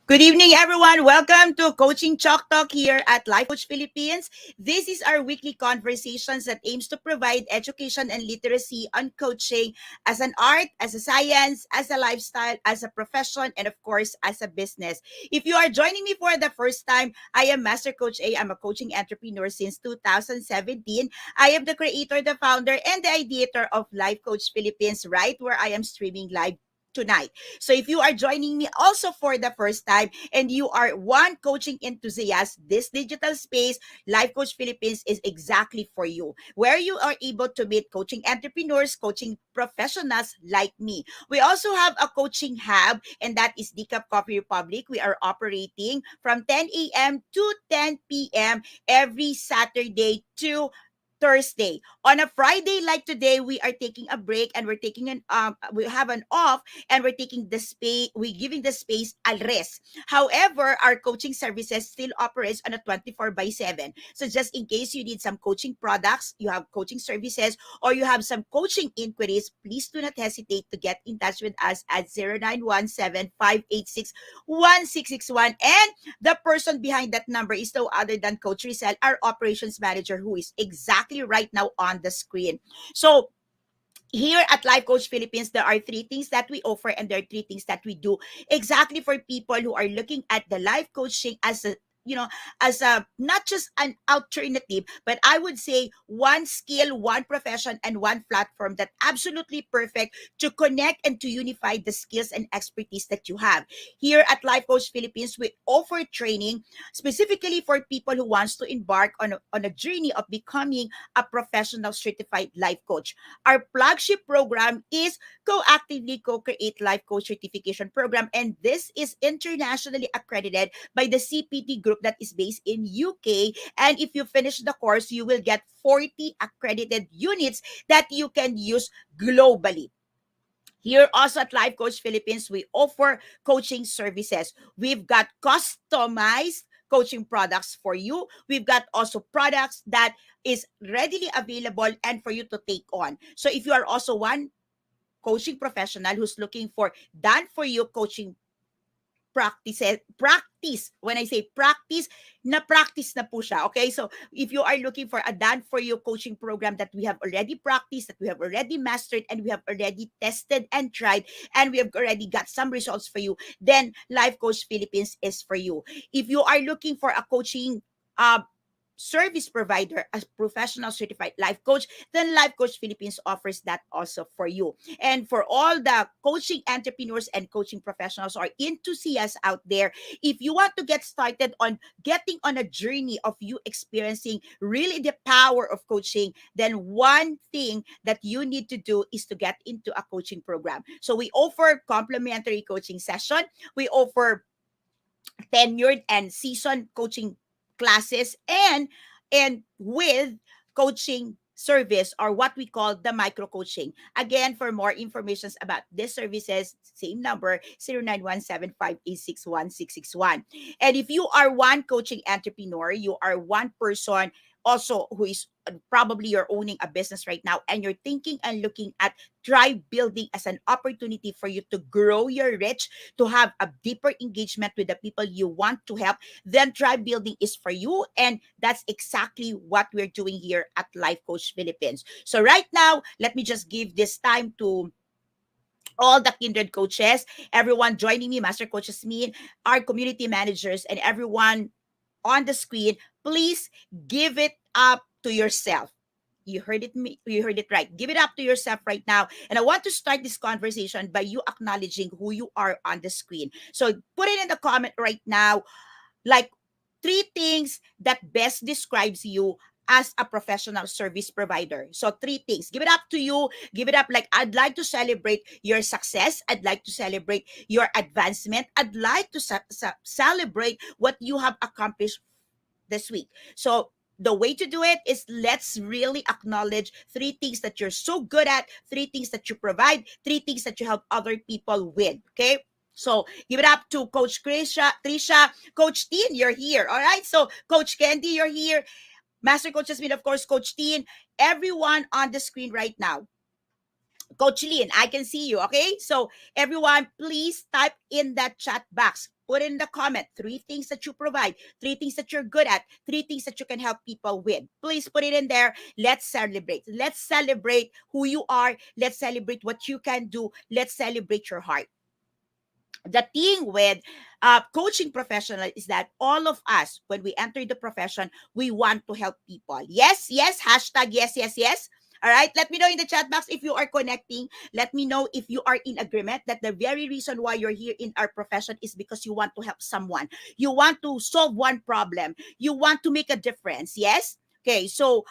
Good evening, everyone. Welcome to Coaching Chalk Talk here at Life Coach Philippines. This is our weekly conversations that aims to provide education and literacy on coaching as an art, as a science, as a lifestyle, as a profession, and of course, as a business. If you are joining me for the first time, I am Master Coach A. I'm a coaching entrepreneur since 2017. I am the creator, the founder, and the ideator of Life Coach Philippines, right where I am streaming live tonight. So if you are joining me also for the first time and you are one coaching enthusiast, this digital space, Life Coach Philippines is exactly for you, where you are able to meet coaching entrepreneurs, coaching professionals like me. We also have a coaching hub, and that is Decaf Coffee Republic. We are operating from 10 a.m. to 10 p.m. every Saturday to Thursday. On a Friday like today, we are taking a break and we're taking we have an off and we're taking the space, we're giving the space a rest. However, our coaching services still operates on a 24 by 7. So just in case you need some coaching products, you have coaching services, or you have some coaching inquiries, please do not hesitate to get in touch with us at 0917-586-1661. And the person behind that number is no other than Coach Rizal, our operations manager, who is exactly right now on the screen. So here at Life Coach Philippines, there are three things that we offer and there are three things that we do exactly for people who are looking at the life coaching as a as a not just an alternative, but I would say one skill, one profession, and one platform that absolutely perfect to connect and to unify the skills and expertise that you have. Here at Life Coach Philippines, we offer training specifically for people who wants to embark on a journey of becoming a professional certified life coach. Our flagship program is Co-Actively Co-Create Life Coach Certification Program, and this is internationally accredited by the CPT group that is based in UK. And if you finish the course, you will get 40 accredited units that you can use globally. Here also at Life Coach Philippines, we offer coaching services. We've got customized coaching products for you. We've got also products that is readily available and for you to take on. So if you are also one coaching professional who's looking for done for you coaching practice. When I say practice, na-practice na po siya. Okay? So, if you are looking for a done-for-you coaching program that we have already practiced, that we have already mastered, and we have already tested and tried, and we have already got some results for you, then Life Coach Philippines is for you. If you are looking for a coaching service provider, a professional certified life coach, then Life Coach Philippines offers that also for you. And for all the coaching entrepreneurs and coaching professionals or enthusiasts out there, if you want to get started on getting on a journey of you experiencing really the power of coaching, then one thing that you need to do is to get into a coaching program. So we offer complimentary coaching session. We offer tenured and seasoned coaching classes and with coaching service or what we call the micro coaching. Again, for more information about these services, same number 0917-586-1661. And if you are one coaching entrepreneur, you are one person also who is probably you're owning a business right now and you're thinking and looking at tribe building as an opportunity for you to grow your reach, to have a deeper engagement with the people you want to help, then tribe building is for you. And that's exactly what we're doing here at Life Coach Philippines. So right now, let me just give this time to all the kindred coaches, everyone joining me, Master Coaches me, our community managers, and everyone on the screen. Please give it up to yourself. You heard it right. Give it up to yourself right now. And I want to start this conversation by you acknowledging who you are on the screen. So put it in the comment right now, like three things that best describes you as a professional service provider. So three things. Give it up to you. Give it up. Like, I'd like to celebrate your success. I'd like to celebrate your advancement. I'd like to celebrate what you have accomplished this week. So the way to do it is let's really acknowledge three things that you're so good at, three things that you provide, three things that you help other people with. Okay? So give it up to Coach Trisha, Coach Teen, you're here. All right. So Coach Candy, you're here. Master Coach Jasmine, of course, Coach Teen, everyone on the screen right now. Coach Lynn, I can see you. Okay. So, everyone, please type in that chat box. Put in the comment 3 things that you provide, 3 things that you're good at, 3 things that you can help people with. Please put it in there. Let's celebrate. Let's celebrate who you are. Let's celebrate what you can do. Let's celebrate your heart. The thing with coaching professional is that all of us, when we enter the profession, we want to help people. Yes, yes, hashtag yes, yes, yes. All right, let me know in the chat box if you are connecting. Let me know if you are in agreement that the very reason why you're here in our profession is because you want to help someone. You want to solve one problem. You want to make a difference. Yes? Okay, so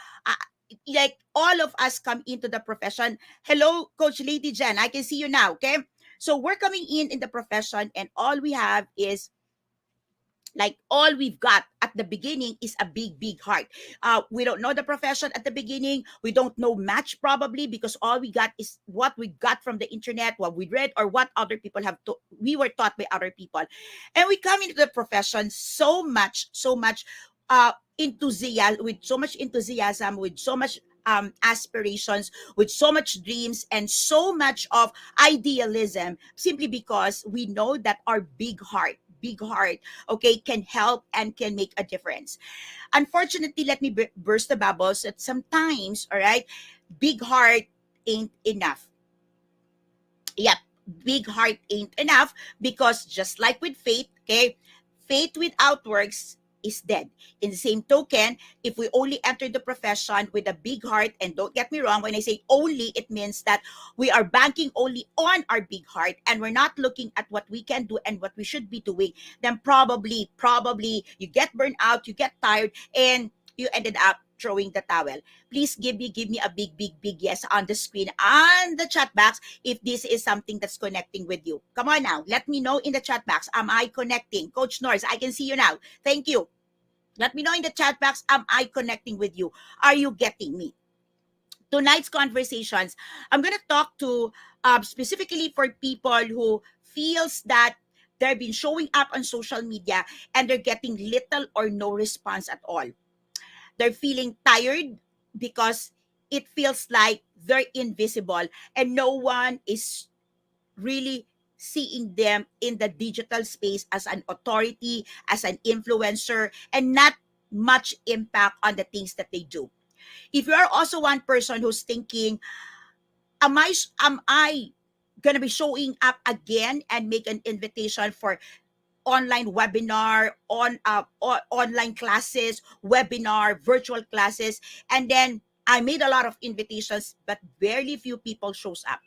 like all of us come into the profession. Hello, Coach Lady Jen. I can see you now. Okay. So we're coming in the profession, and all we have is like all we've got at the beginning is a big heart. We don't know the profession at the beginning. We don't know much probably because all we got is what we got from the internet, what we read, or what other people have we were taught by other people. And we come into the profession so much enthusiasm, with so much enthusiasm, with so much aspirations, with so much dreams, and so much of idealism, simply because we know that our big heart, okay, can help and can make a difference. Unfortunately, let me burst the bubbles that sometimes, all right, big heart ain't enough. Yep, big heart ain't enough, because just like with faith, okay, faith without works is dead. In the same token, if we only enter the profession with a big heart, and don't get me wrong, when I say only, it means that we are banking only on our big heart and we're not looking at what we can do and what we should be doing, then probably you get burned out, you get tired, and you ended up throwing the towel. Please give me a big yes on the screen and the chat box if this is something that's connecting with you. Come on now, let me know in the chat box. Am I connecting? Coach Norris, I can see you now. Thank you. Let me know in the chat box, am I connecting with you? Are you getting me? Tonight's conversations, I'm going to talk to specifically for people who feels that they've been showing up on social media and they're getting little or no response at all. They're feeling tired because it feels like they're invisible and no one is really seeing them in the digital space as an authority, as an influencer, and not much impact on the things that they do. If you are also one person who's thinking, am I gonna be showing up again and make an invitation for online webinar, online classes, webinar, virtual classes, and then I made a lot of invitations, but barely few people shows up.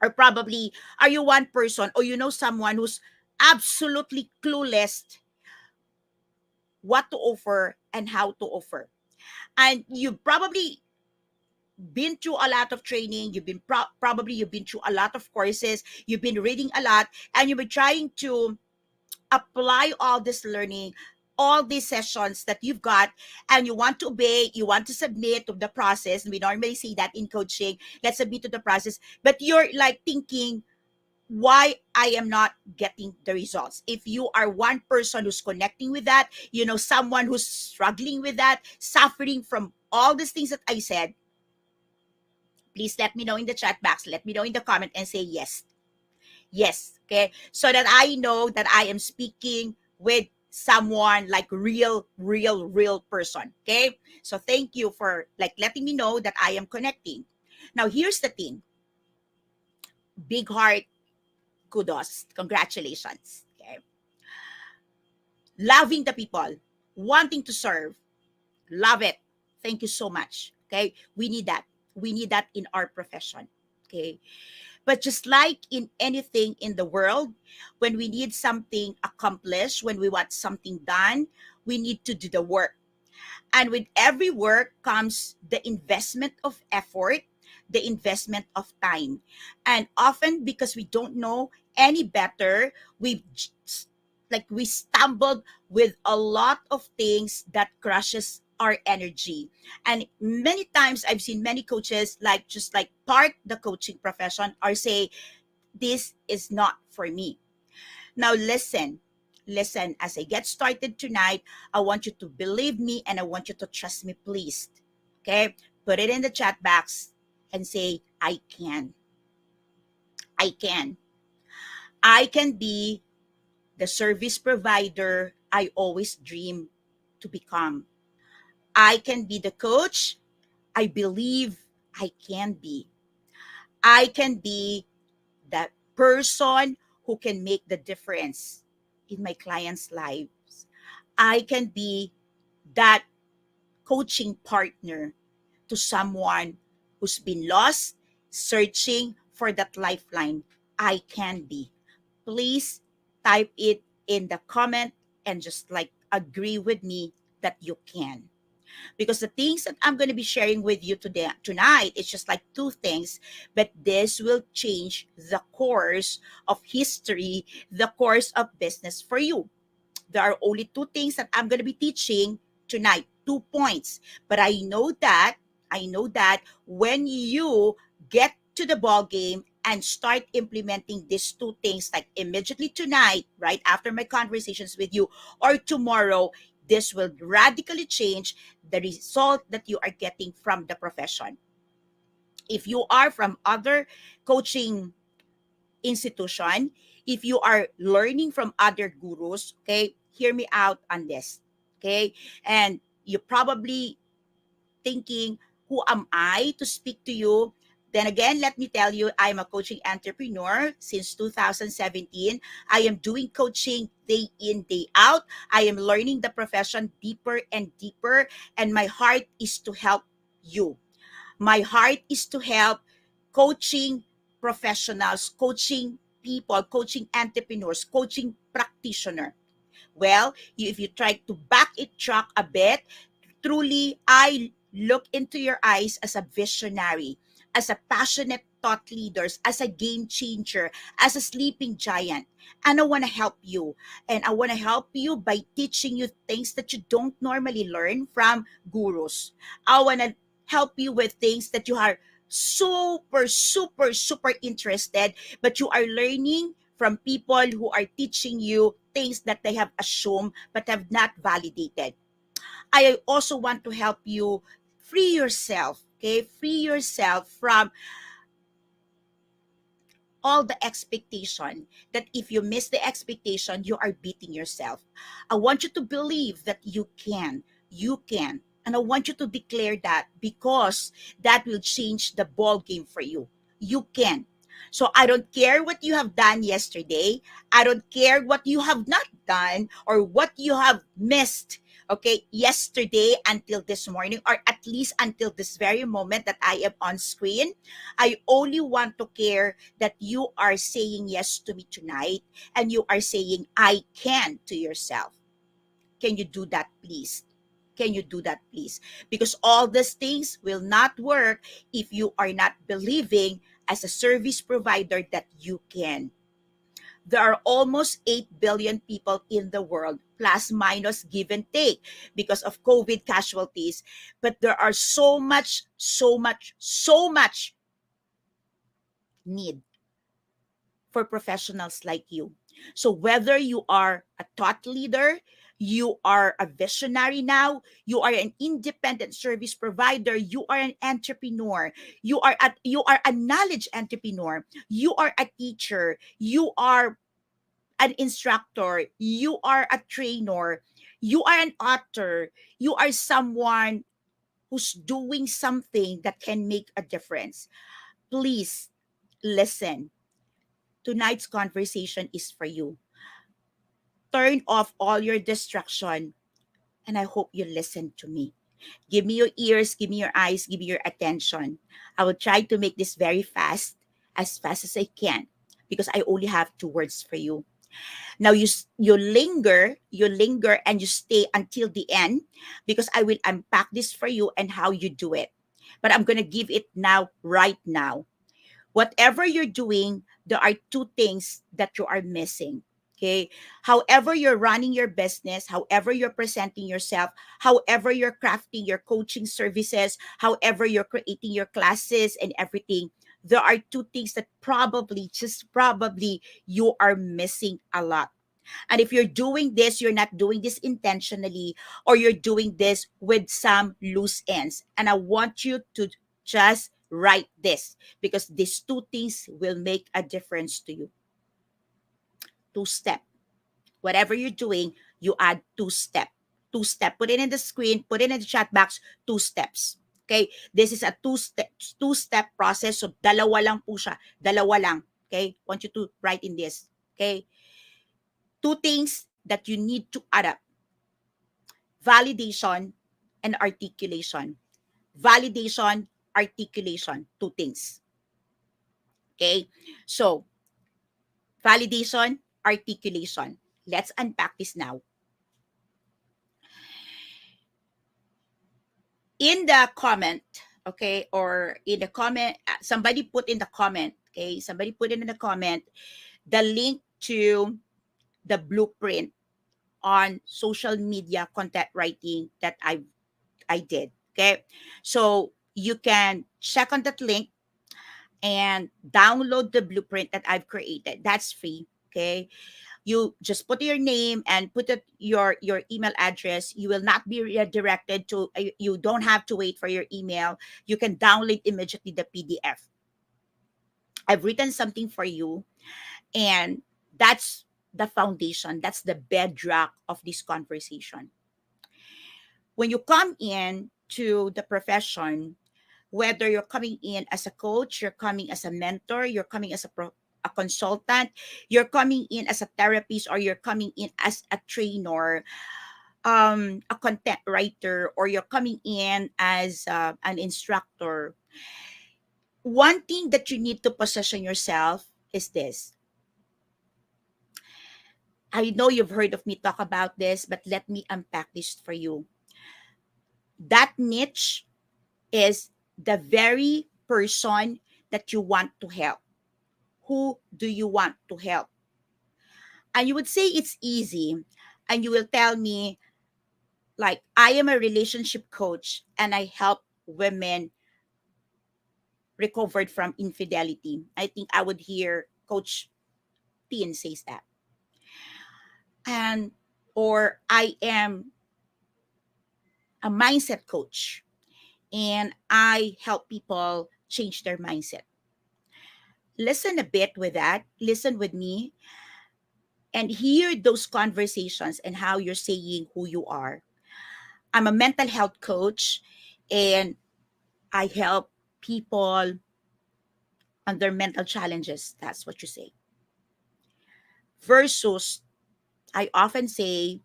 Or probably, are you one person or you know someone who's absolutely clueless what to offer and how to offer? And you've probably been through a lot of training, you've been probably you've been through a lot of courses, you've been reading a lot, and you've been trying to apply all this learning, all these sessions that you've got, and you want to obey, you want to submit to the process. We normally say that in coaching, let's submit to the process, but you're like thinking, why I am not getting the results. If you are one person who's connecting with that, you know someone who's struggling with that, suffering from all these things that I said, please let me know in the chat box, let me know in the comment, and say yes. Yes, okay? So that I know that I am speaking with someone like real person, okay? So thank you for like letting me know that I am connecting. Now, here's the thing. Big heart, kudos, congratulations, okay? Loving the people, wanting to serve, love it. Thank you so much, okay? We need that. We need that in our profession, okay? But just like in anything in the world, when we need something accomplished, when we want something done, we need to do the work. And with every work comes the investment of effort, the investment of time. And often because we don't know any better, we stumbled with a lot of things that crushes our energy. And many times I've seen many coaches like just like part the coaching profession or say, this is not for me. Now listen, as I get started tonight, I want you to believe me and I want you to trust me, please. Okay? Put it in the chat box and say, I can. I can. I can be the service provider I always dream to become. I can be the coach I believe I can be. I can be that person who can make the difference in my clients' lives. I can be that coaching partner to someone who's been lost, searching for that lifeline. I can be. Please type it in the comment and just like agree with me that you can, because the things that I'm going to be sharing with you today tonight is just like two things, but this will change the course of history, the course of business for you. There are only two things that I'm going to be teaching tonight, 2 points. But I know that when you get to the ball game and start implementing these two things like immediately tonight, right after my conversations with you, or tomorrow, this will radically change the result that you are getting from the profession. If you are from other coaching institution, if you are learning from other gurus, okay, hear me out on this, okay? And you probably thinking, who am I to speak to you? Then again, let me tell you, I'm a coaching entrepreneur since 2017. I am doing coaching day in, day out. I am learning the profession deeper and deeper, and my heart is to help you. My heart is to help coaching professionals, coaching people, coaching entrepreneurs, coaching practitioner. Well, if you try to back it track a bit, truly, I look into your eyes as a visionary, as a passionate thought leaders, as a game changer, as a sleeping giant. And I want to help you. And I want to help you by teaching you things that you don't normally learn from gurus. I want to help you with things that you are super, super, super interested, but you are learning from people who are teaching you things that they have assumed but have not validated. I also want to help you free yourself, okay? Free yourself from all the expectation that if you miss the expectation, you are beating yourself. I want you to believe that you can. You can. And I want you to declare that, because that will change the ball game for you. You can. So I don't care what you have done yesterday. I don't care what you have not done or what you have missed. Okay, yesterday until this morning, or at least until this very moment that I am on screen. I only want to care that you are saying yes to me tonight, and you are saying I can to yourself. Can you do that, please? Can you do that, please? Because all these things will not work if you are not believing as a service provider that you can. There are almost 8 billion people in the world, plus minus give and take, because of COVID casualties. But there are so much need for professionals like you. So whether you are a thought leader, you are a visionary now, you are an independent service provider, you are an entrepreneur, you are a knowledge entrepreneur, you are a teacher, you are an instructor, you are a trainer, you are an author, you are someone who's doing something that can make a difference. Please listen. Tonight's conversation is for you. Turn off all your distraction, and I hope you listen to me. Give me your ears, give me your eyes, give me your attention. I will try to make this very fast as I can, because I only have 2 words for you. Now you linger and you stay until the end, because I will unpack this for you and how you do it. But I'm gonna give it now, right now. Whatever you're doing, there are two things that you are missing. Okay. However, you're running your business, however, you're presenting yourself, however, you're crafting your coaching services, however, you're creating your classes and everything, there are two things that probably, just probably, you are missing a lot. And if you're doing this, you're not doing this intentionally, or you're doing this with some loose ends. And I want you to just write this, because these two things will make a difference to you. Two-step. Whatever you're doing, you add two-step. Two-step. Put it in the screen, put it in the chat box, two steps. Okay? This is a two-step process. So, dalawa lang po siya. Dalawa lang. Okay? Want you to write in this. Okay? Two things that you need to add up. Validation and articulation. Validation, articulation. Two things. Okay? So, validation, articulation. Let's unpack this now. In the comment, okay, or in the comment, somebody put in the comment, okay, somebody put in the comment the link to the blueprint on social media content writing that I did, okay? So you can check on that link and download the blueprint that I've created. That's free, okay? You just put your name and put your email address. You will not be redirected to, you don't have to wait for your email. You can download immediately the PDF. I've written something for you, and that's the foundation. That's the bedrock of this conversation. When you come in to the profession, whether you're coming in as a coach, you're coming as a mentor, you're coming as a consultant, you're coming in as a therapist, or you're coming in as a trainer, a content writer, or you're coming in as an instructor, one thing that you need to position yourself is this. I know you've heard of me talk about this, but let me unpack this for you. That niche is the very person that you want to help. Who do you want to help? And you would say it's easy. And you will tell me, like, I am a relationship coach and I help women recovered from infidelity. I think I would hear Coach Tien says that. And, or I am a mindset coach and I help people change their mindset. Listen a bit with that. Listen with me and hear those conversations and how you're saying who you are. I'm a mental health coach and I help people on their mental challenges. That's what you say. Versus, I often say,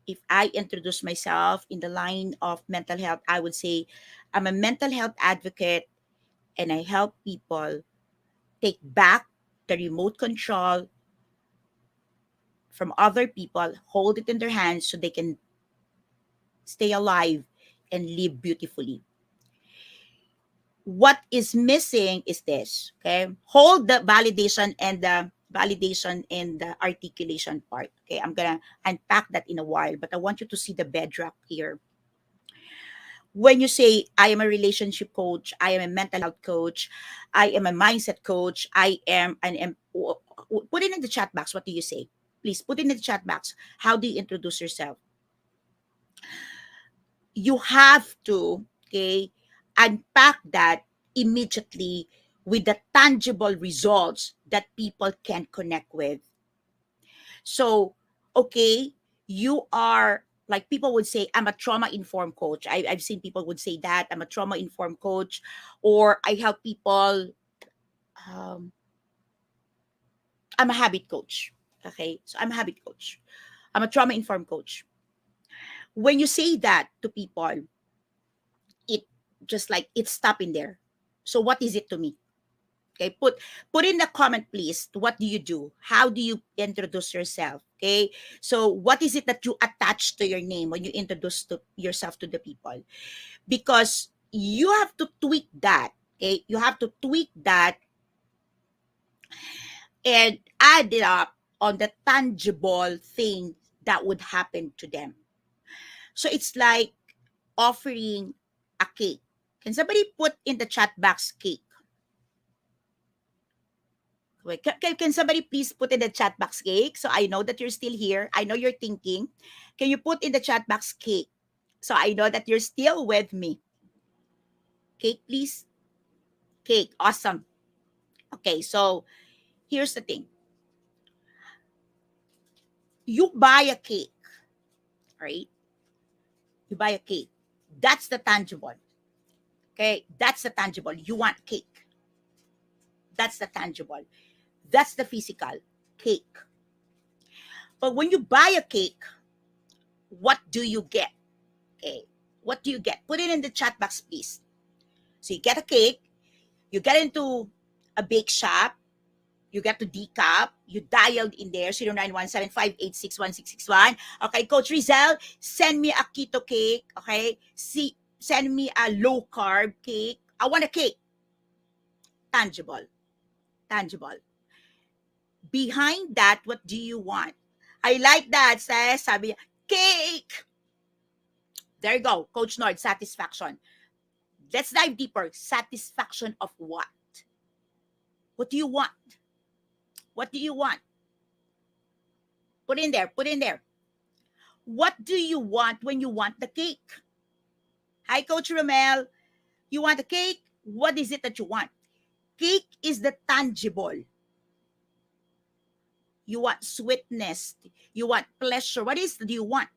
if I introduce myself in the line of mental health, I would say, I'm a mental health advocate and I help people take back the remote control from other people, hold it in their hands so they can stay alive and live beautifully. What is missing is this, okay? Hold the validation and the articulation part, okay? I'm gonna unpack that in a while, but I want you to see the bedrock here. When you say, I am a relationship coach, I am a mental health coach, I am a mindset coach, I am put it in the chat box. What do you say? Please put it in the chat box. How do you introduce yourself? You have to, okay, unpack that immediately with the tangible results that people can connect with. So, okay, you are, like, people would say, I'm a trauma-informed coach. I've seen people would say that, I'm a trauma-informed coach, or I help people, um, I'm a habit coach. Okay, so I'm a habit coach. I'm a trauma-informed coach. When you say that to people, it just like it's stopping there. So what is it to me? Okay, put in the comment, please. What do you do? How do you introduce yourself? Okay, so what is it that you attach to your name when you introduce yourself to the people? Because you have to tweak that. Okay, you have to tweak that and add it up on the tangible thing that would happen to them. So it's like offering a cake. Can somebody put in the chat box cake? Wait, can somebody please put in the chat box cake? So I know that you're still here. I know you're thinking. Can you put in the chat box cake? So I know that you're still with me. Cake, please. Cake. Awesome. Okay, so here's the thing. You buy a cake, right? You buy a cake. That's the tangible. Okay, that's the tangible. You want cake. That's the tangible. That's the physical cake. But when you buy a cake, what do you get? Okay, what do you get? Put it in the chat box, please. So you get a cake, you get into a bake shop, you get to decap, you dialed in there, 0917-586-1661. Okay, Coach Rizal, send me a keto cake, okay? Send me a low-carb cake. I want a cake. Tangible. Tangible. Behind that, what do you want? I like that, says, sabi niya, cake! There you go, Coach Nord, satisfaction. Let's dive deeper. Satisfaction of what? What do you want? What do you want? Put in there, put in there. What do you want when you want the cake? Hi, Coach Romel. You want the cake? What is it that you want? Cake is the tangible. You want sweetness. You want pleasure. What is do you want?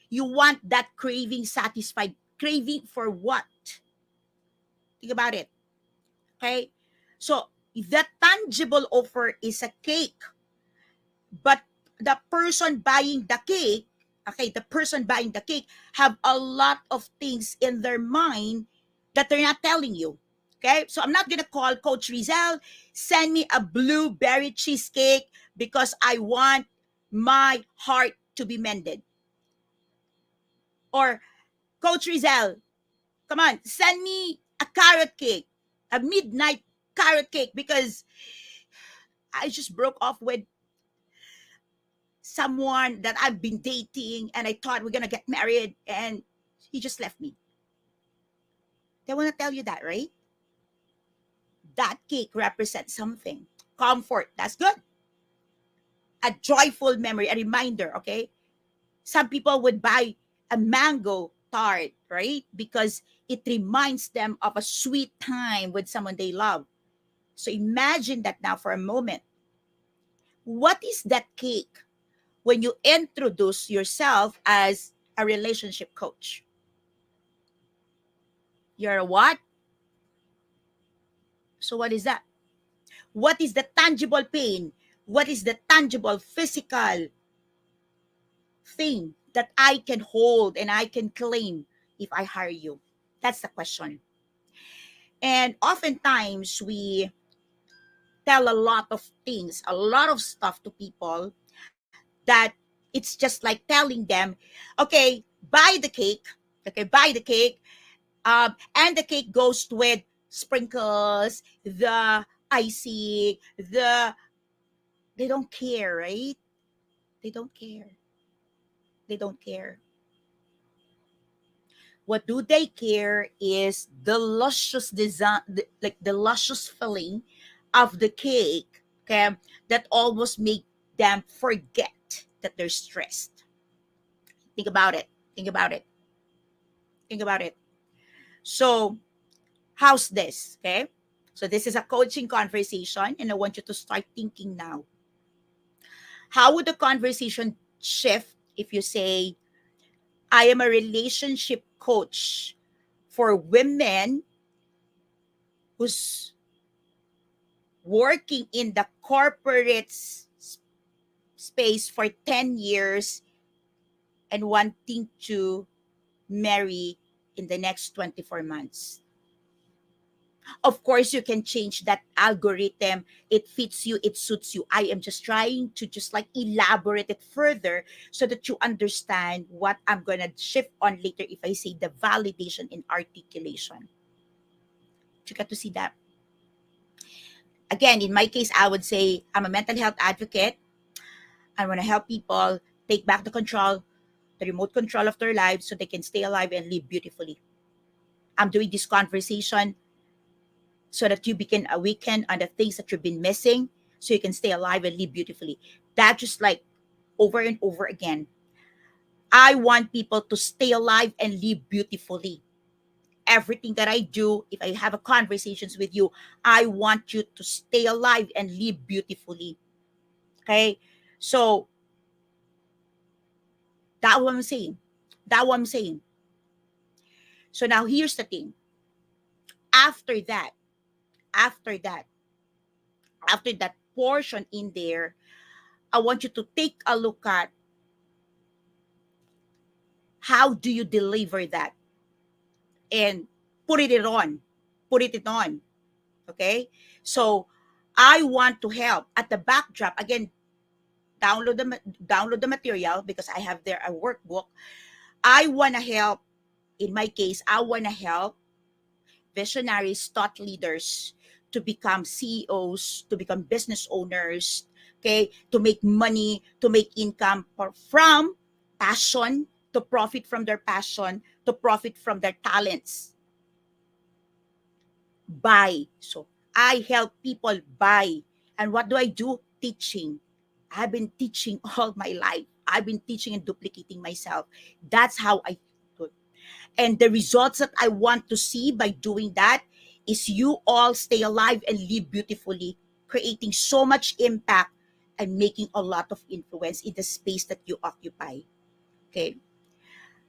You want that craving satisfied. Craving for what? Think about it. Okay? So, the tangible offer is a cake. But the person buying the cake, okay, the person buying the cake have a lot of things in their mind that they're not telling you. Okay, so I'm not gonna call Coach Rizal, send me a blueberry cheesecake because I want my heart to be mended. Or Coach Rizal, come on, send me a carrot cake, a midnight carrot cake because I just broke off with someone that I've been dating and I thought we're gonna get married and he just left me. They wanna tell you that, right? That cake represents something. Comfort, that's good. A joyful memory, a reminder, okay? Some people would buy a mango tart, right? Because it reminds them of a sweet time with someone they love. So imagine that now for a moment. What is that cake when you introduce yourself as a relationship coach? You're a what? So what is that? What is the tangible pain? What is the tangible physical thing that I can hold and I can claim if I hire you? That's the question. And oftentimes we tell a lot of things, a lot of stuff to people that it's just like telling them, okay, buy the cake, okay, buy the cake, and the cake goes with sprinkles, the icing, they don't care, right? They don't care. They don't care. What do they care is the luscious design, like the luscious filling of the cake, okay, that almost make them forget that they're stressed. Think about it. Think about it. Think about it. So, how's this? Okay. So, this is a coaching conversation, and I want you to start thinking now. How would the conversation shift if you say, I am a relationship coach for women who's working in the corporate space for 10 years and wanting to marry in the next 24 months. Of course, you can change that algorithm. It fits you, it suits you. I am just trying to just like elaborate it further so that you understand what I'm going to shift on later if I say the validation in articulation. You got to see that. Again, in my case, I would say I'm a mental health advocate. I want to help people take back the control, the remote control of their lives so they can stay alive and live beautifully. I'm doing this conversation so that you can awaken on the things that you've been missing so you can stay alive and live beautifully. That just like over and over again. I want people to stay alive and live beautifully. everything that I do, if I have a conversations with you, I want you to stay alive and live beautifully. Okay? So that's what I'm saying. That's what I'm saying. So now here's the thing. After that, after that, after that portion in there, I want you to take a look at how do you deliver that and put it on. Put it on. Okay? So I want to help at the backdrop. Again, download the material because I have there a workbook. I want to help. In my case, I want to help visionaries, thought leaders to become CEOs, to become business owners, okay, to make money, to make income from passion, to profit from their passion, to profit from their talents. Buy. So I help people buy. And what do I do? Teaching. I've been teaching all my life. I've been teaching and duplicating myself. That's how I do it. And the results that I want to see by doing that is you all stay alive and live beautifully, creating so much impact and making a lot of influence in the space that you occupy. Okay.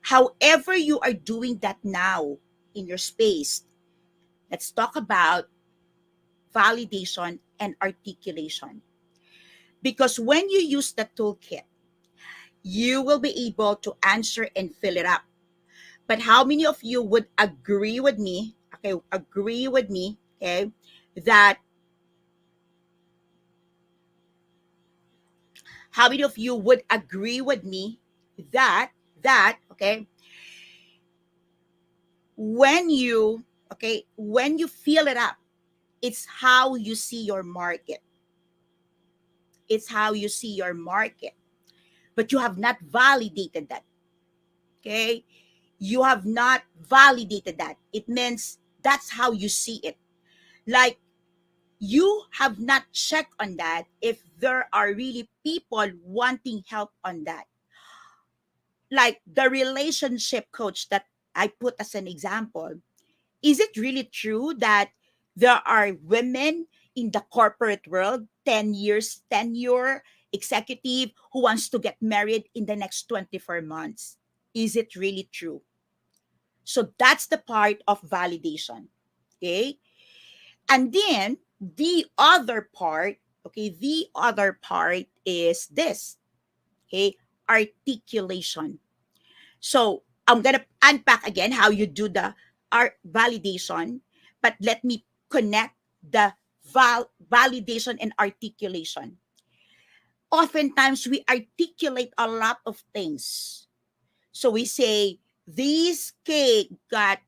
However, you are doing that now in your space, let's talk about validation and articulation. Because when you use the toolkit, you will be able to answer and fill it up. But how many of you would agree with me, okay, okay, that how many of you would agree with me that, okay, when you, okay, when you fill it up, it's how you see your market. It's how you see your market. But you have not validated that, okay? You have not validated that. It means that's how you see it. Like, you have not checked on that if there are really people wanting help on that. Like the relationship coach that I put as an example. Is it really true that there are women in the corporate world, 10 years tenure executive who wants to get married in the next 24 months? Is it really true? So that's the part of validation. Okay. And then the other part, okay, the other part is this, okay, articulation. So I'm going to unpack again how you do the art validation, but let me connect the validation and articulation. Oftentimes we articulate a lot of things. So we say, this cake got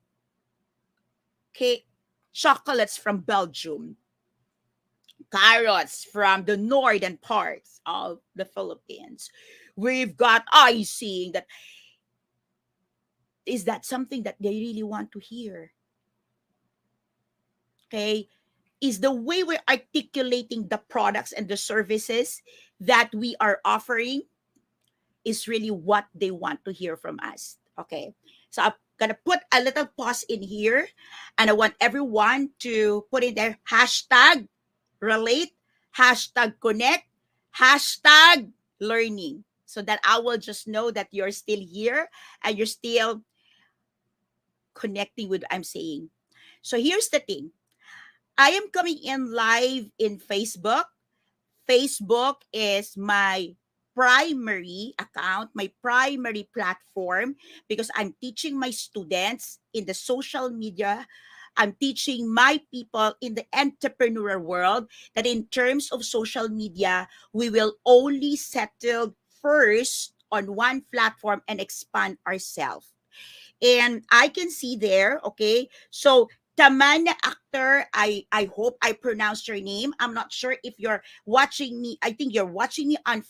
cake chocolates from Belgium, carrots from the northern parts of the Philippines. We've got icing. That is that something that they really want to hear. Okay, is the way we're articulating the products and the services that we are offering is really what they want to hear from us. Okay, so I'm gonna put a little pause in here, and I want everyone to put in their hashtag relate, hashtag connect, hashtag learning, so that I will just know that you're still here and you're still connecting with what I'm saying. So here's the thing. I am coming in live in Facebook. Facebook is my primary account, my primary platform, because I'm teaching my students in the social media. I'm teaching my people in the entrepreneurial world that in terms of social media, we will only settle first on one platform and expand ourselves. And I can see there, okay, so Tamana actor, I hope I pronounced your name. I'm not sure if you're watching me. I think you're watching me on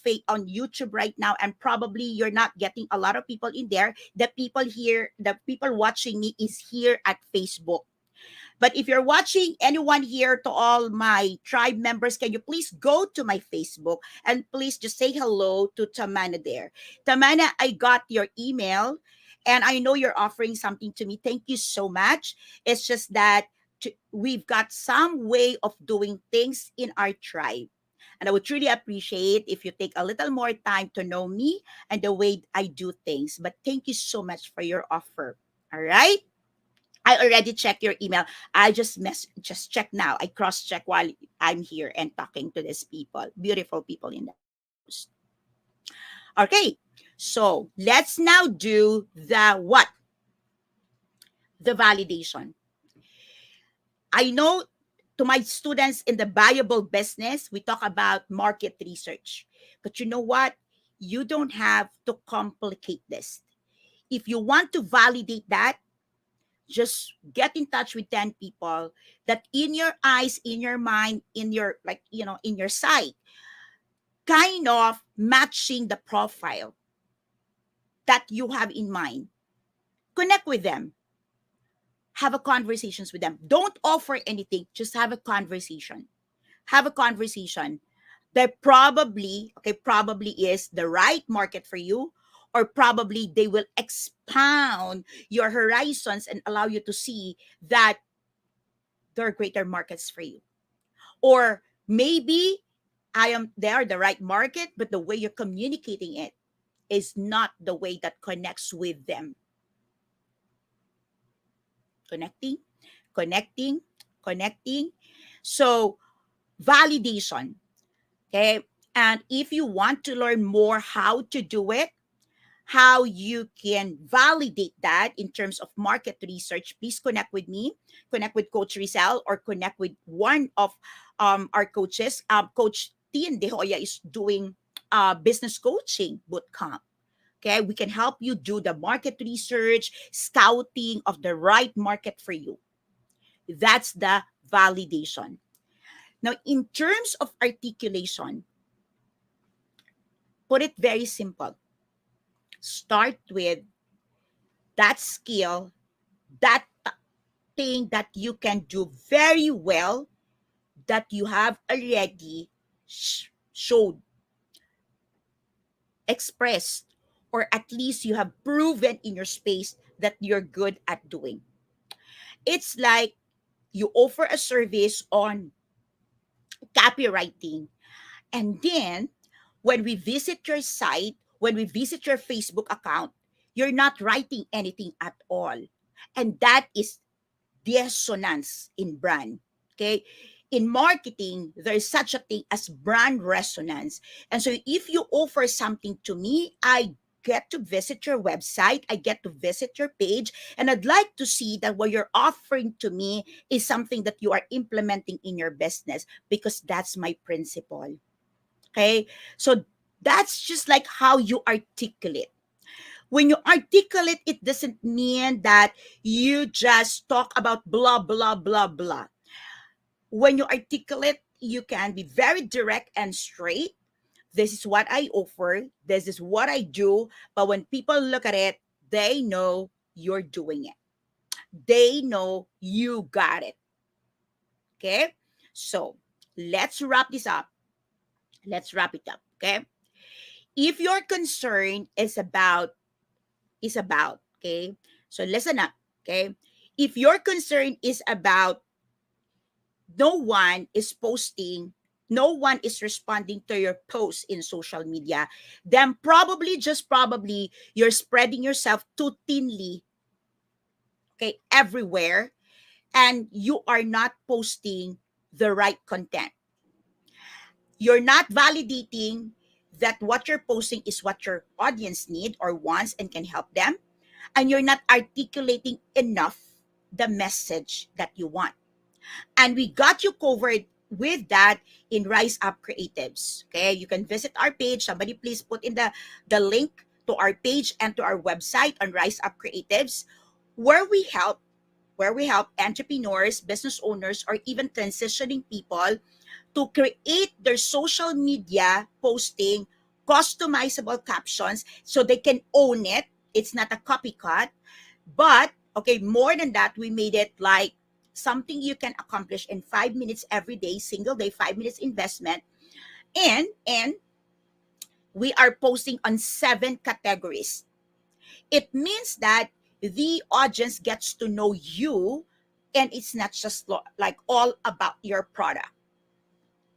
YouTube right now, and probably you're not getting a lot of people in there. The people here, the people watching me is here at Facebook. But if you're watching anyone here, to all my tribe members, can you please go to my Facebook and please just say hello to Tamana there. Tamana, I got your email And I know you're offering something to me. Thank you so much. It's just that we've got some way of doing things in our tribe. And I would truly appreciate if you take a little more time to know me and the way I do things. But thank you so much for your offer. All right? I already checked your email. I just check now. I cross check while I'm here and talking to these people, beautiful people in the house. Okay, so let's now do the what? The validation. I know to my students in the valuable business, we talk about market research. But you know what? You don't have to complicate this. If you want to validate that, just get in touch with 10 people that in your eyes, in your mind, in your in your sight, kind of matching the profile that you have in mind. Connect with them. Have a conversations with them. Don't offer anything, just have a conversation. Have a conversation. That probably is the right market for you, or probably they will expound your horizons and allow you to see that there are greater markets for you. Or maybe they are the right market, but the way you're communicating it is not the way that connects with them. Connecting, connecting, connecting. So validation. Okay. And if you want to learn more how to do it, how you can validate that in terms of market research, please connect with me, connect with Coach Rizal, or connect with one of our coaches. Coach 𝘰𝘯𝘠 is doing business coaching bootcamp. Okay, we can help you do the market research, scouting of the right market for you. That's the validation. Now, in terms of articulation, put it very simple. Start with that skill, that thing that you can do very well, that you have already showed, expressed, or at least you have proven in your space that you're good at doing. It's like you offer a service on copywriting, and then when we visit your site, when we visit your Facebook account, you're not writing anything at all. And that is dissonance in brand. Okay. In marketing, there's such a thing as brand resonance. And so if you offer something to me, I get to visit your website, I get to visit your page, and I'd like to see that what you're offering to me is something that you are implementing in your business, because that's my principle. Okay. So that's just like how you articulate. When you articulate, it doesn't mean that you just talk about blah, blah, blah, blah. When you articulate, you can be very direct and straight. This is what I offer. This is what I do. But when people look at it, they know you're doing it. They know you got it. Okay? So let's wrap this up. Let's wrap it up. Okay? If your concern is about, okay? So listen up, okay? If your concern is about no one is posting, no one is responding to your posts in social media, then just probably, you're spreading yourself too thinly, okay, everywhere, and you are not posting the right content. You're not validating that what you're posting is what your audience need or wants and can help them, and you're not articulating enough the message that you want. And we got you covered with that in Rise Up Creatives. Okay, you can visit our page. Somebody please put in the link to our page and to our website on Rise Up Creatives, where we help entrepreneurs, business owners, or even transitioning people to create their social media posting customizable captions so they can own it. It's not a copycat. But, okay, more than that, we made it like something you can accomplish in 5 minutes every day, single day, 5 minutes investment. And we are posting on 7 categories. It means that the audience gets to know you, and it's not just like all about your product.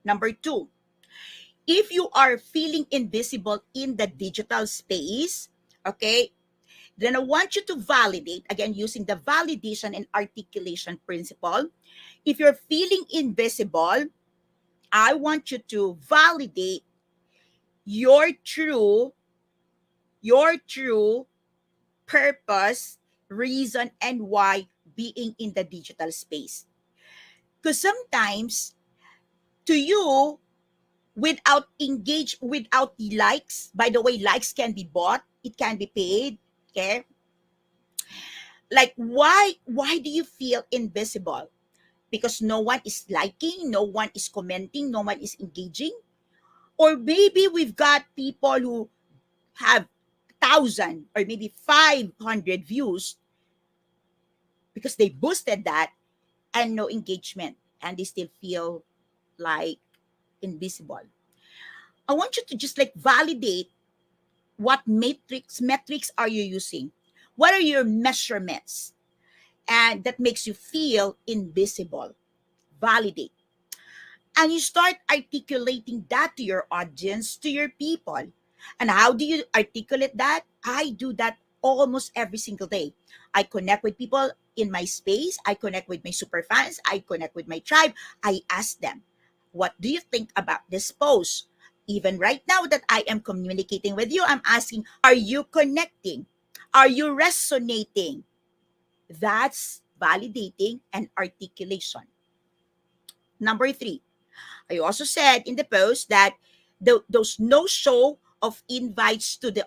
Number two, if you are feeling invisible in the digital space, okay, then I want you to validate, again, using the validation and articulation principle. If you're feeling invisible, I want you to validate your true, your true purpose, reason, and why being in the digital space. Because sometimes to you, without likes, by the way, likes can be bought, it can be paid, okay? Like, why do you feel invisible? Because no one is liking, no one is commenting, no one is engaging? Or maybe we've got people who have 1,000 or maybe 500 views because they boosted that, and no engagement, and they still feel like invisible. I want you to just like validate what metrics are you using? What are your measurements? And that makes you feel invisible. Validate. And you start articulating that to your audience, to your people. And how do you articulate that? I do that almost every single day. I connect with people in my space. I connect with my super fans. I connect with my tribe. I ask them, what do you think about this post? Even right now that I am communicating with you, I'm asking, are you connecting? Are you resonating? That's validating and articulation. Number three, I also said in the post that those no-show of invites to the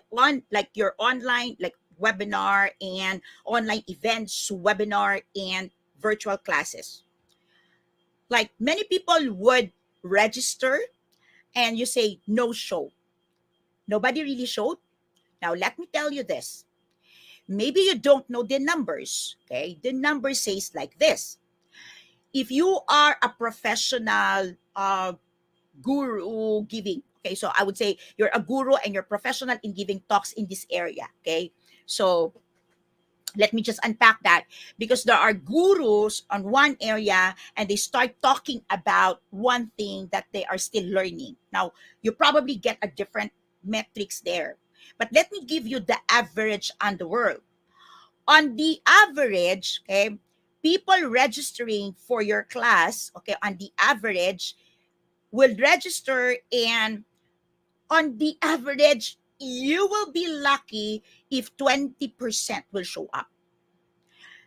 like your online like webinar and online events, webinar and virtual classes. Like many people would register and you say no show. Nobody really showed. Now let me tell you this. Maybe you don't know the numbers. Okay, the number says like this. If you are a professional guru giving. Okay, so I would say you're a guru and you're professional in giving talks in this area. Okay, so let me just unpack that, because there are gurus on one area and they start talking about one thing that they are still learning. Now, you probably get a different metrics there. But let me give you the average on the world. On the average, okay, people registering for your class, okay, on the average, will register, and on the average, you will be lucky if 20% will show up.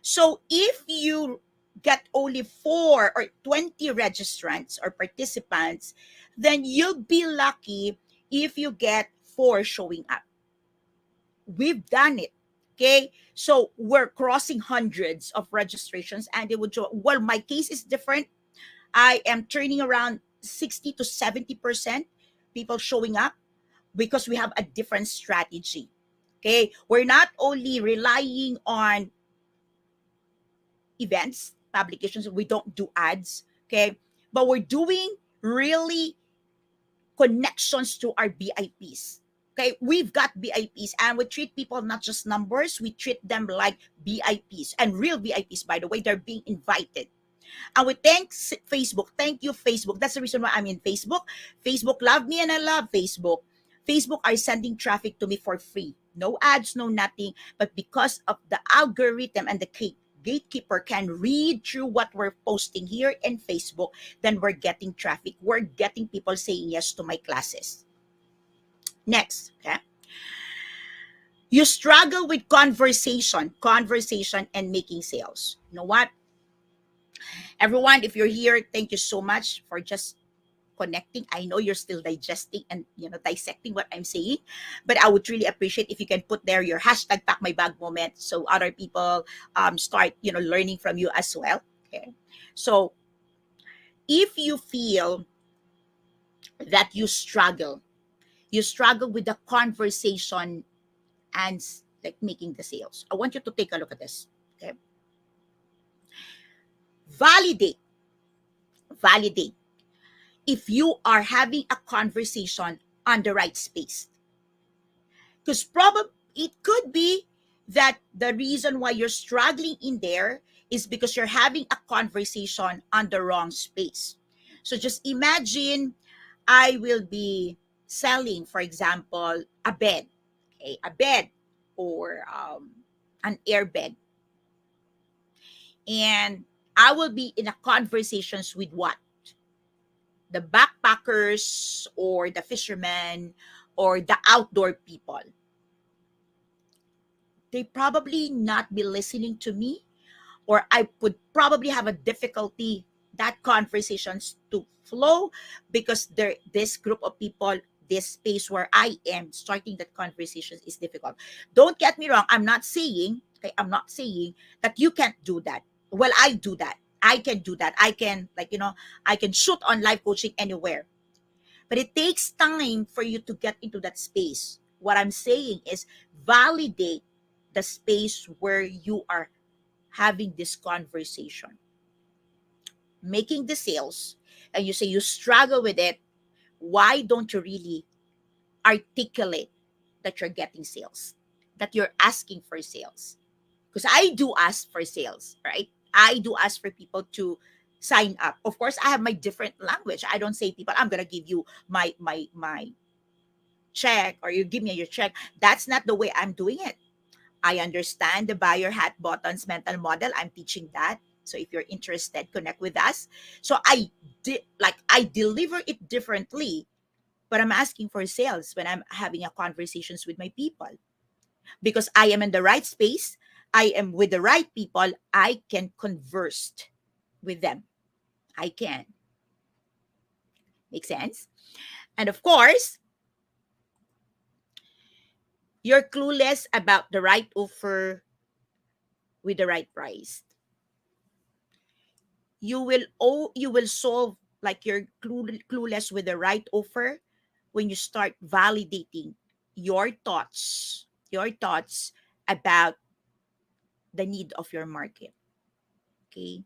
So if you get only 4 or 20 registrants or participants, then you'll be lucky if you get 4 showing up. We've done it. Okay, so we're crossing hundreds of registrations, and they would show. Well, my case is different. I am turning around 60 to 70% people showing up because we have a different strategy. Okay, we're not only relying on events, publications, we don't do ads. Okay, but we're doing really connections to our VIPs. Okay, we've got VIPs and we treat people not just numbers, we treat them like VIPs, and real VIPs, by the way, they're being invited. And we thank Facebook. Thank you, Facebook. That's the reason why I'm in Facebook. Facebook love me and I love Facebook. Facebook are sending traffic to me for free. No ads, no nothing. But because of the algorithm and the gatekeeper can read through what we're posting here in Facebook, then we're getting traffic. We're getting people saying yes to my classes. Next, okay? You struggle with conversation and making sales. You know what? Everyone, if you're here, thank you so much for just connecting. I know you're still digesting and dissecting what I'm saying, but I would really appreciate if you can put there your hashtag pack my bag moment so other people start learning from you as well. Okay, so if you feel that you struggle with the conversation and like making the sales, I want you to take a look at this. Okay, validate if you are having a conversation on the right space. Because probably it could be that the reason why you're struggling in there is because you're having a conversation on the wrong space. So just imagine I will be selling, for example, a bed, okay, a bed or an airbed, and I will be in a conversations with what? The backpackers or the fishermen or the outdoor people. They probably not be listening to me, or I would probably have a difficulty that conversations to flow because there this group of people, this space where I am starting that conversation is difficult. Don't get me wrong, I'm not saying, okay, I'm not saying that you can't do that. Well, I do that. I can do that. I can, like, I can shoot on live coaching anywhere. But it takes time for you to get into that space. What I'm saying is validate the space where you are having this conversation, making the sales, and you say you struggle with it. Why don't you really articulate that you're getting sales, that you're asking for sales? Because I do ask for sales, right? I do ask for people to sign up. Of course, I have my different language. I don't say people, I'm gonna give you my check, or you give me your check. That's not the way I'm doing it. I understand the buyer hat buttons mental model. I'm teaching that. So if you're interested, connect with us. So I deliver it differently, but I'm asking for sales when I'm having a conversations with my people, because I am in the right space. I am with the right people. I can converse with them. I can. Make sense? And of course, you're clueless about the right offer with the right price. You will solve, like, you're clueless with the right offer when you start validating your thoughts about the need of your market. Okay,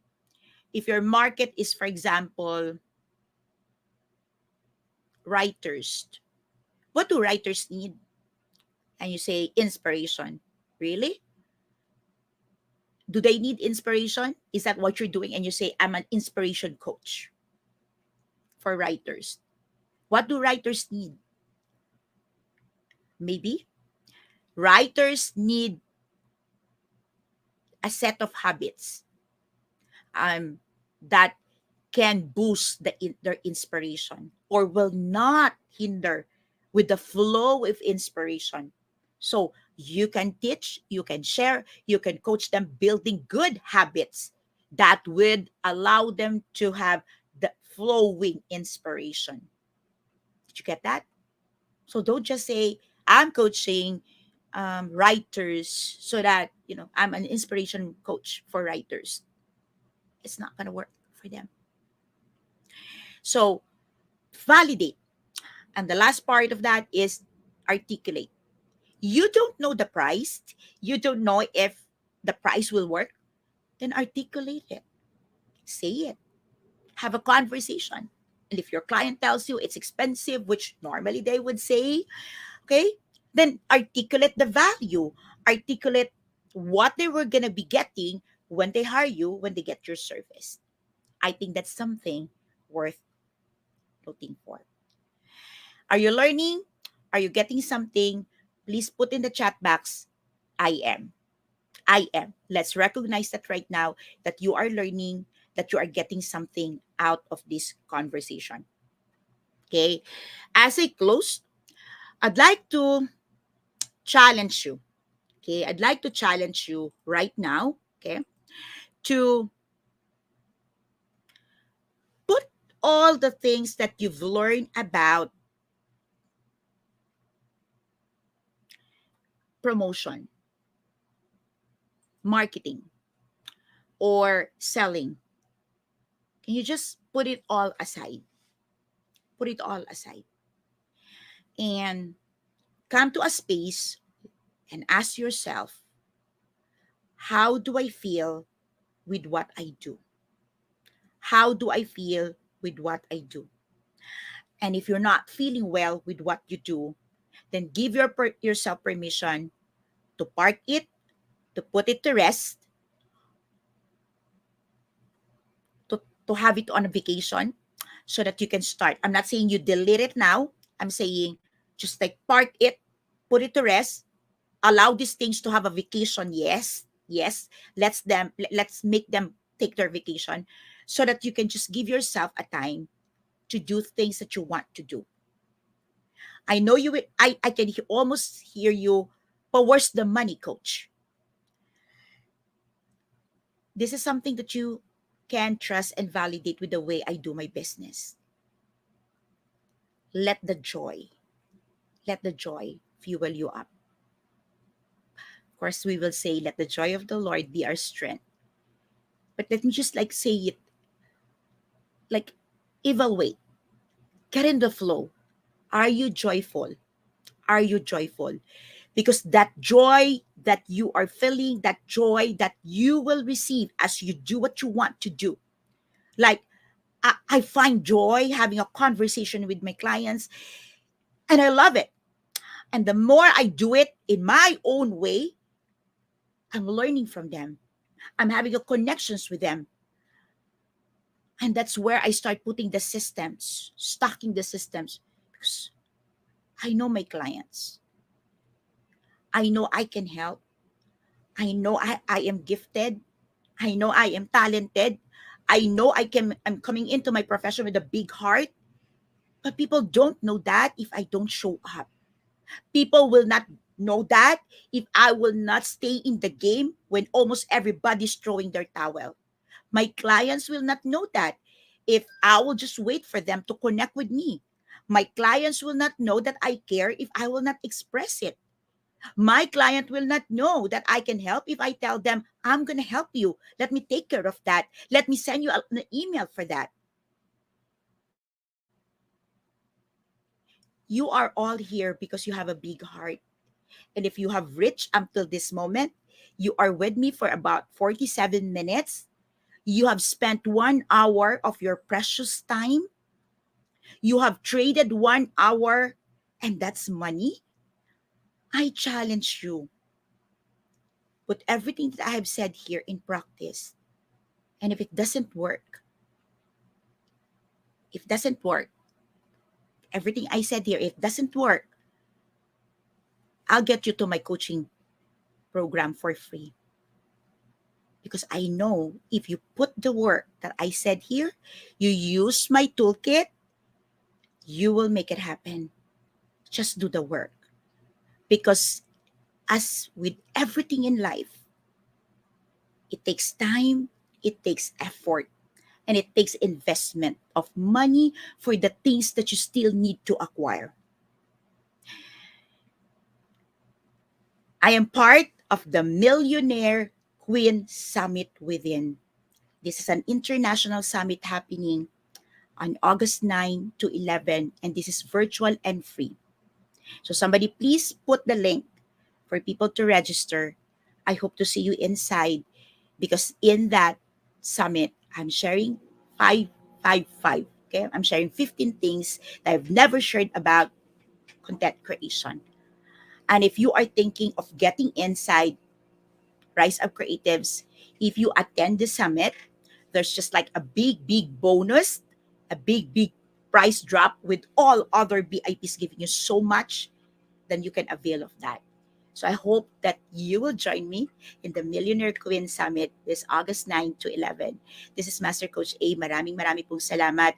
if your market is, for example, writers, what do writers need? And you say inspiration. Really? Do they need inspiration? Is that what you're doing? And you say, I'm an inspiration coach for writers. What do writers need? Maybe writers need a set of habits um, that can boost their inspiration, or will not hinder with the flow of inspiration. So you can teach, you can share, you can coach them building good habits that would allow them to have the flowing inspiration. Did you get that? So don't just say, I'm coaching writers so that, I'm an inspiration coach for writers. It's not going to work for them. So validate. And the last part of that is articulate. You don't know the price. You don't know if the price will work. Then articulate it. Say it. Have a conversation. And if your client tells you it's expensive, which normally they would say, okay, then articulate the value. Articulate what they were going to be getting when they hire you, when they get your service. I think that's something worth looking for. Are you learning? Are you getting something? Please put in the chat box, I am. I am. Let's recognize that right now, that you are learning, that you are getting something out of this conversation. Okay. As I close, I'd like to challenge you. Okay. I'd like to challenge you right now. Okay. To put all the things that you've learned about promotion, marketing, or selling. Can you just put it all aside? Put it all aside. And come to a space and ask yourself, how do I feel with what I do? How do I feel with what I do? And if you're not feeling well with what you do, then give yourself permission to park it, to put it to rest, to have it on a vacation so that you can start. I'm not saying you delete it now. I'm saying just like park it, put it to rest, allow these things to have a vacation. Yes, yes. Let's make them take their vacation so that you can just give yourself a time to do things that you want to do. I know you will, I can almost hear you, but where's the money, coach? This is something that you can trust and validate with the way I do my business. Let the joy, let the joy fuel you up. Of course, we will say, let the joy of the Lord be our strength. But let me just like say it, like evaluate, get in the flow. Are you joyful? Are you joyful? Because that joy that you are feeling, that joy that you will receive as you do what you want to do. Like, I find joy having a conversation with my clients, and I love it. And the more I do it in my own way, I'm learning from them. I'm having a connections with them. And that's where I start putting the systems, stocking the systems. Because I know my clients. I know I can help. I know I am gifted. I know I am talented. I know I'm coming into my profession with a big heart. But people don't know that if I don't show up. People will not know that if I will not stay in the game when almost everybody's throwing their towel. My clients will not know that if I will just wait for them to connect with me. My clients will not know that I care if I will not express it. My client will not know that I can help if I tell them, I'm going to help you. Let me take care of that. Let me send you an email for that. You are all here because you have a big heart. And if you have reached until this moment, you are with me for about 47 minutes. You have spent 1 hour of your precious time. You have traded 1 hour, and that's money. I challenge you. Put everything that I have said here in practice. And if it doesn't work, if it doesn't work, everything I said here, if it doesn't work, I'll get you to my coaching program for free. Because I know if you put the work that I said here, you use my toolkit, you will make it happen. Just do the work. Because as with everything in life, it takes time, it takes effort, and it takes investment of money for the things that you still need to acquire. I am part of the Millionaire Queen Summit Within. This is an international summit happening on August 9 to 11, and this is virtual and free. So somebody please put the link for people to register. I hope to see you inside because in that summit, I'm sharing 555. Okay, I'm sharing 15 things that I've never shared about content creation. And if you are thinking of getting inside Rise Up Creatives, if you attend the summit, there's just like a big bonus, a big price drop with all other VIPs giving you so much, then you can avail of that. So I hope that you will join me in the Millionaire Queen Summit this August 9 to 11. This is Master Coach A. Maraming pong salamat.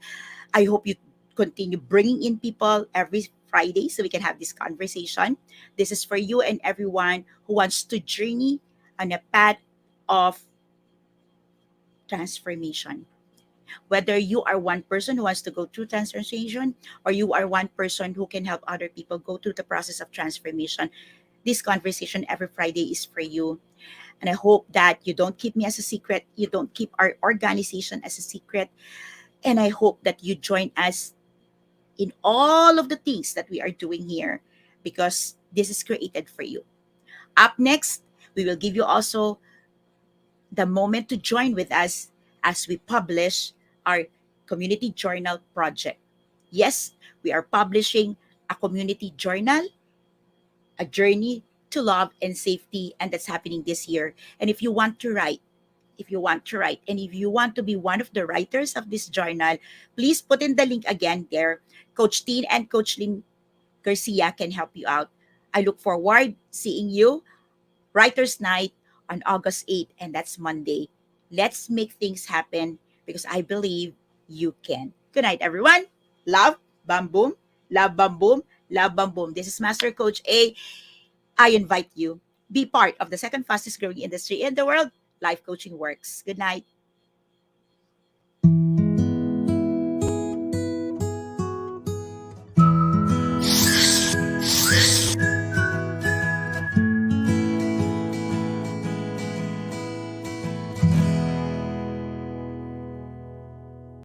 I hope you continue bringing in people every Friday so we can have this conversation. This is for you and everyone who wants to journey on a path of transformation. Whether you are one person who wants to go through transformation or you are one person who can help other people go through the process of transformation, this conversation every Friday is for you. And I hope that you don't keep me as a secret. You don't keep our organization as a secret. And I hope that you join us in all of the things that we are doing here because this is created for you. Up next, we will give you also the moment to join with us as we publish our community journal project. Yes, we are publishing a community journal, a journey to love and safety, and that's happening this year. And if you want to write, and if you want to be one of the writers of this journal, please put in the link again there. Coach Teen and Coach Lynn Garcia can help you out. I look forward seeing you Writers Night on August 8th, and that's Monday. Let's make things happen because I believe you can. Good night, everyone. Love, bam boom, love, bam boom, love, bam boom. This is Master Coach A. I invite you be part of the second fastest growing industry in the world. Life coaching works. Good night.